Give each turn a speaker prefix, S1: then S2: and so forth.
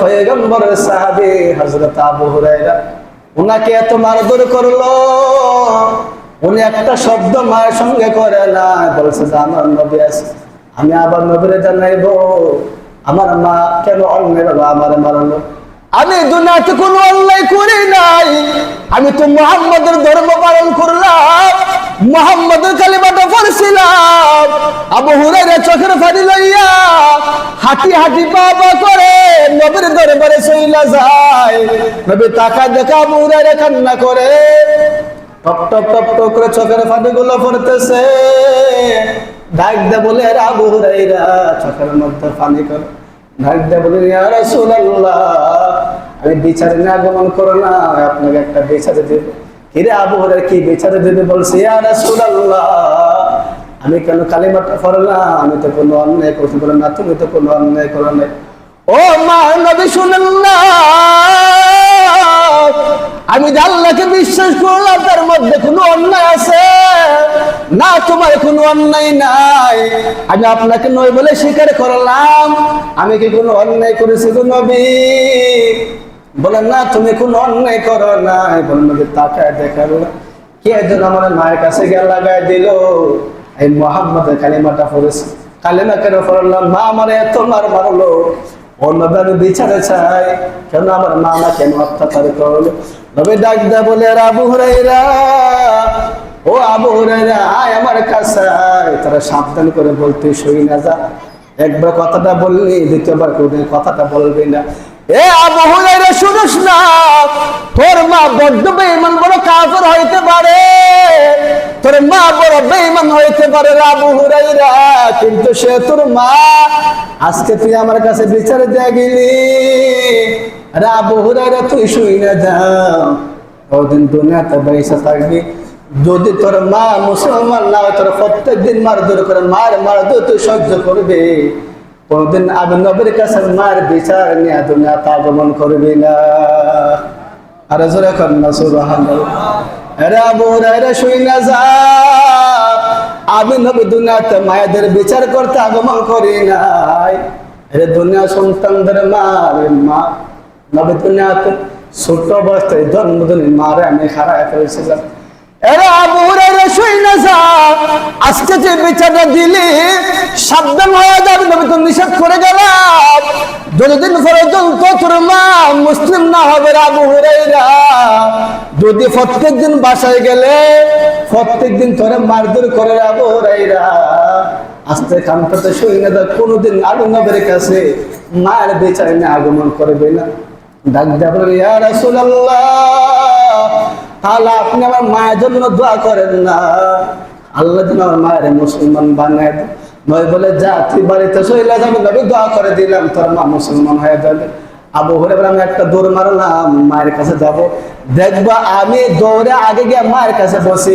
S1: পয়গম্বরের সাহাবী হযরত আবু হুরায়রা উনাকে এত মারধর করলো, উনি একটা শব্দ মায়ের সঙ্গে করে না, বলছে যে আমার নবী আছে, আমি আবার নবীরে জানাইবো আমার মা কেন অন্যেরা আমার মারলো। আমি দুনিয়াতে কোনো অন্যায় করি নাই, আমি তো মুহাম্মাদের ধর্ম পালন করলাম, মুহাম্মাদের কালিমাটা পড়ছিলাম। আবু হুরায়রা চোখের পানি লইয়া হাঁটি হাঁটি পা পা করে নবীর দরবারে চইলা যায়। নবী তাকায় দেখা আবু হুরায়রা কান্না করে, টপ টপ টপ টপ করে চোখের পানিগুলো পড়তেছে। ডাক দে বলে আবু হুরায়রা চোখের মধ্যে পানি করে ডাক দে বলে ইয়া রাসূলুল্লাহ, আমি বিচারে না আগমন করো না, আপনাকে একটা বিচারে দেব। কিরে আবু হুরায়রা কি বিচারে দেবে বলছে, ইয়া রাসূলুল্লাহ আমি কেন কালিমাটা পড়লাম, আমি তো কোনো অন্যায় করতে বলে না, তুমি তো কোনো অন্যায় করো না। ও মা নবী শুনেন না, আমি যে আল্লাহকে বিশ্বাস করলাম তার মধ্যে কোনো অন্যায় আছে না, তোমার কোনো অন্যায় নাই, আমি আপনাকে নয় বলে স্বীকার করলাম, আমি কি কোনো অন্যায় করেছি গো নবী? বলেন না তুমি কোনো অন্যায় করো নাই। বলেন নবী তাকায় দেখালো কে যেন আমার মায়ের কাছে গিয়ে লাগাই দিল, এই মুহাম্মাদের কালিমাটা পড়েছে, কালিমা কেন পড়লাম, মা আমার এত মার মারলো, অন্যভাবে আমি বিচারে চাই, কেন আমার মা না কেন অত্যাচার করলো। নবী ডাক দেয়া বলে আবু হুরায়রা, ও আবু হুরায়রা আয় আমার কাছে আয়, তারা সাবধান করে বলতে শুই না যা, একবার কথাটা বললি দ্বিতীয়বার কোনদিন কথাটা বলবি না। এ আবু হুরায়রা শুনিস না, তোর মা বড্ড বেঈমান বড় কাফের হইতে পারে, তোর মা বড় বেঈমান হইতে পারে আবু হুরায়রা, কিন্তু সে তোর মা। আজকে তুই আমার কাছে বিচারে দিয়ে গেলি, আরে আবু হুরায়রা তুই শুই না যা, ওদিন দুনিয়াতে বেঁচে থাকবি, যদি তোর মা মুসলমান না হয় তোর প্রত্যেকদিন মারধর করে মারধর তুই সহ্য করবে, কোনদিন আমি নবীর কাছে মায়ের বিচার নিয়ে দুনিয়াতে আগমন করবি না। আরে জোরে কর না সুবহানাল্লাহ। আরে আবু হুরায়রা শুই না যা, আমি নবী দুনিয়াতে মায়েদের বিচার করতে আগমন করি নাই। আরে দুনিয়া সন্তানদের মা নবী দুনিয়াতে ছোট অবস্থায় জন্মদিন মারে আমি হারায় ফেলেছিলাম। এরা আবু হুরায়রা শুই না যা, আজকে যে বিচারটা দিলি সাবধান হয়ে যাবে, নবী তো নিষেধ করে গেলাম, যতদিন পর্যন্ত তোর মা মুসলিম না হবে আবু হুরায়রা, যদি প্রত্যেকদিন বাসায় গেলে প্রত্যেকদিন তোরে মারধর করে আবু হুরায়রা, আস্তে কানতে শুই না যা, কোনোদিন আবু নবীর কাছে মায়ের বিচার নিয়ে আগমন করবে না। ডাক দেয়া বলে ইয়া রাসূলুল্লাহ, তাহলে আপনি আমার মায়ের জন্য দোয়া করেন না, আল্লাহ যেন আমার মায়ের মুসলমান বানায় দেন, নয় বলে যা তুই বাড়িতে চলে যাবে, নবী দোয়া করে দিলাম তোর মা মুসলমান হয়ে যাবে। আবু হুরায়রা আমি একটা দৌড় মারলাম মায়ের কাছে যাব, দেখবা আমি দৌড়ে আগে গিয়ে মায়ের কাছে বসি।